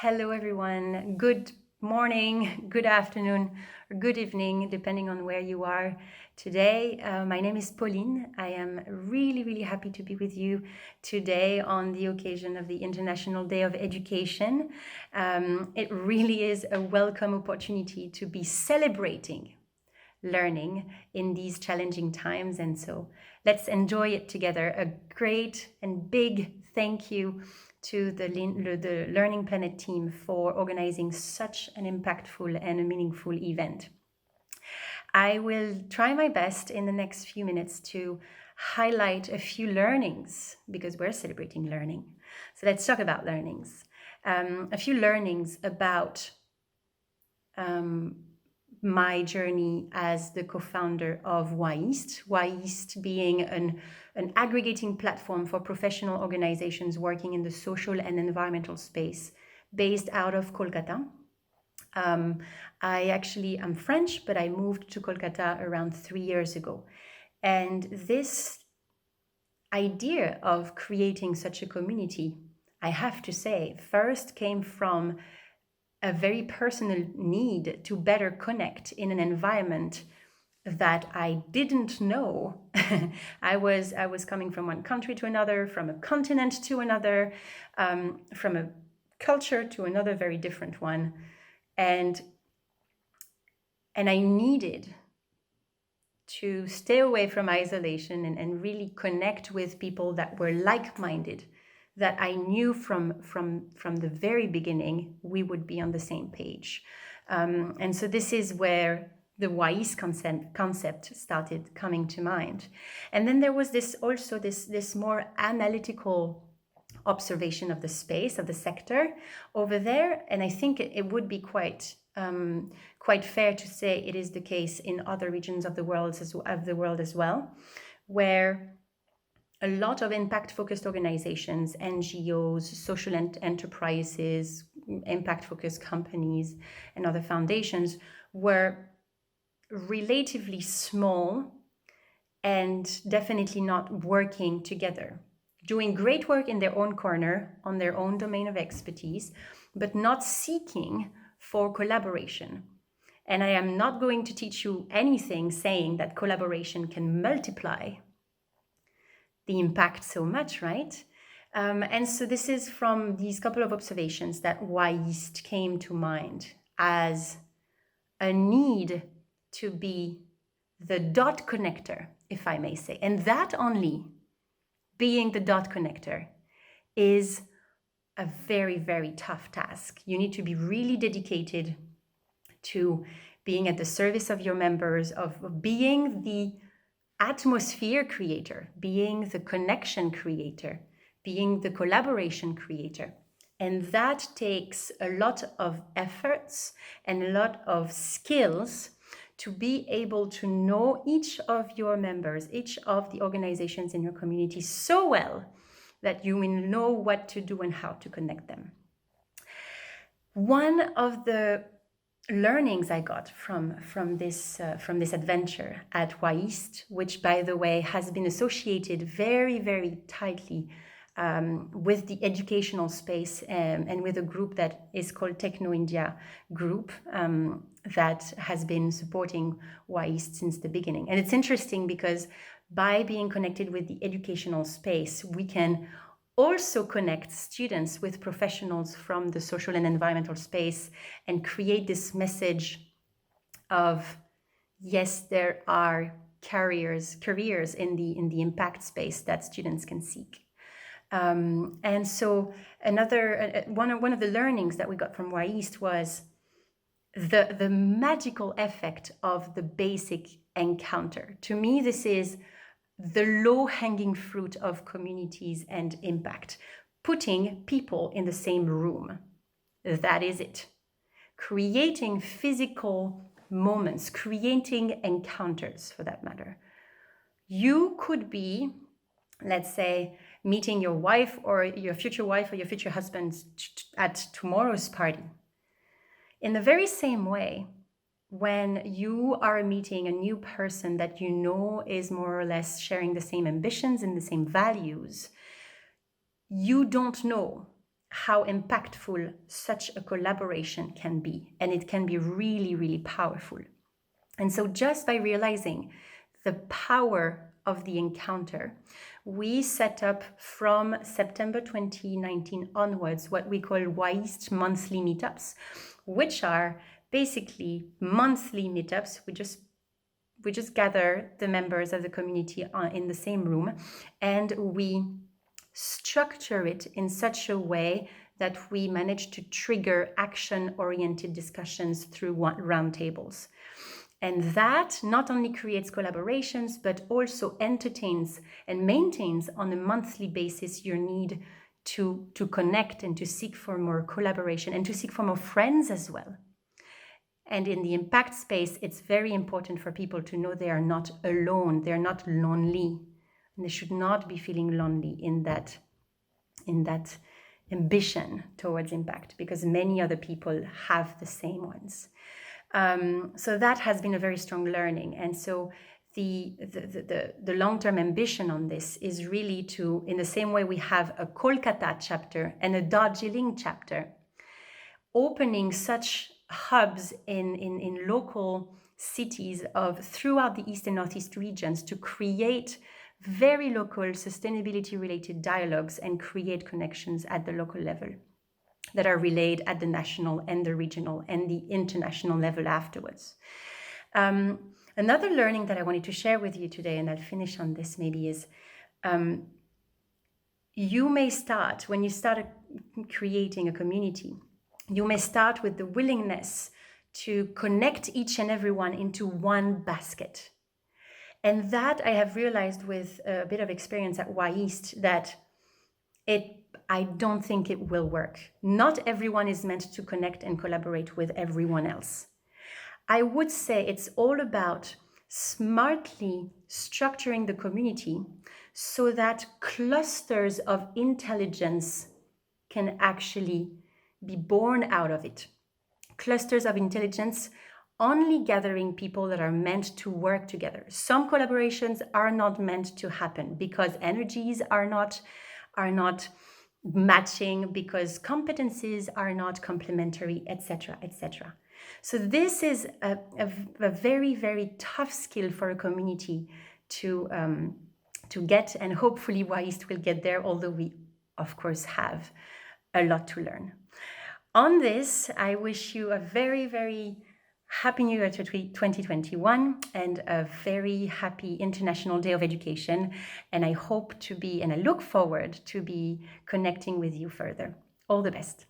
Hello, everyone. Good morning, good afternoon, or good evening, depending on where you are today. My name is Pauline. I am really, really happy to be with you today on the occasion of the International Day of Education. It really is a welcome opportunity to be celebrating learning in these challenging times. And so let's enjoy it together. A great and big thank you to the Learning Planet team for organizing such an impactful and a meaningful event. I will try my best in the next few minutes to highlight a few learnings because we're celebrating learning. So let's talk about learnings. A few learnings about my journey as the co-founder of WAIST. WAIST being an aggregating platform for professional organizations working in the social and environmental space based out of Kolkata. I'm French, but I moved to Kolkata around 3 years ago. And this idea of creating such a community, I have to say, first came from a very personal need to better connect in an environment that I didn't know. I was coming from one country to another, from a continent to another, from a culture to another very different one, and I needed to stay away from isolation and really connect with people that were like-minded, that I knew from the very beginning we would be on the same page. And so this is where the WAIS concept started coming to mind. And then there was this more analytical observation of the space, of the sector over there. And I think it would be quite fair to say it is the case in other regions of the world as well, where a lot of impact-focused organizations, NGOs, social enterprises, impact-focused companies, and other foundations were relatively small and definitely not working together, doing great work in their own corner, on their own domain of expertise, but not seeking for collaboration. And I am not going to teach you anything saying that collaboration can multiply the impact so much, right? And so this is from these couple of observations that WAIST came to mind as a need to be the dot connector, if I may say. And that only, being the dot connector, is a very, very tough task. You need to be really dedicated to being at the service of your members, of being the atmosphere creator, being the connection creator, being the collaboration creator. And that takes a lot of efforts and a lot of skills to be able to know each of your members, each of the organizations in your community so well that you will know what to do and how to connect them. One of the learnings I got from this adventure at WAIST, which, by the way, has been associated very, very tightly with the educational space and with a group that is called Techno India Group that has been supporting WAIST since the beginning. And it's interesting because by being connected with the educational space, we can also connect students with professionals from the social and environmental space and create this message of, yes, there are careers in the impact space that students can seek. And so one of the learnings that we got from WAIST was the magical effect of the basic encounter. To me, this is the low-hanging fruit of communities and impact, putting people in the same room. That is it. Creating physical moments, creating encounters for that matter. You could be, let's say, meeting your wife or your future husband at tomorrow's party. In the very same way, when you are meeting a new person that you know is more or less sharing the same ambitions and the same values, you don't know how impactful such a collaboration can be. And it can be really, really powerful. And so just by realizing the power of the encounter, we set up from September 2019 onwards what we call WAIST monthly meetups, which are basically monthly meetups. We just gather the members of the community in the same room, and we structure it in such a way that we manage to trigger action-oriented discussions through roundtables. And that not only creates collaborations, but also entertains and maintains on a monthly basis your need to connect and to seek for more collaboration and to seek for more friends as well. And in the impact space, it's very important for people to know they are not alone, they're not lonely, and they should not be feeling lonely in that ambition towards impact, because many other people have the same ones. So that has been a very strong learning. And so the long-term ambition on this is really to, in the same way we have a Kolkata chapter and a Darjeeling chapter, opening such hubs in local cities throughout the East and Northeast regions to create very local sustainability-related dialogues and create connections at the local level that are relayed at the national and the regional and the international level afterwards. Another learning that I wanted to share with you today, and I'll finish on this maybe, is you may start, when you start creating a community, you may start with the willingness to connect each and everyone into one basket. And that I have realized with a bit of experience at WAIST that I don't think it will work. Not everyone is meant to connect and collaborate with everyone else. I would say it's all about smartly structuring the community so that clusters of intelligence can actually be born out of it. Clusters of intelligence only gathering people that are meant to work together. Some collaborations are not meant to happen because energies are not matching, because competencies are not complementary, etc., etc. So this is a very, very tough skill for a community to get, and hopefully WAIST will get there, although we, of course, have a lot to learn. On this, I wish you a very, very Happy New Year to 2021 and a very happy International Day of Education. And I hope to be, and I look forward to be connecting with you further. All the best.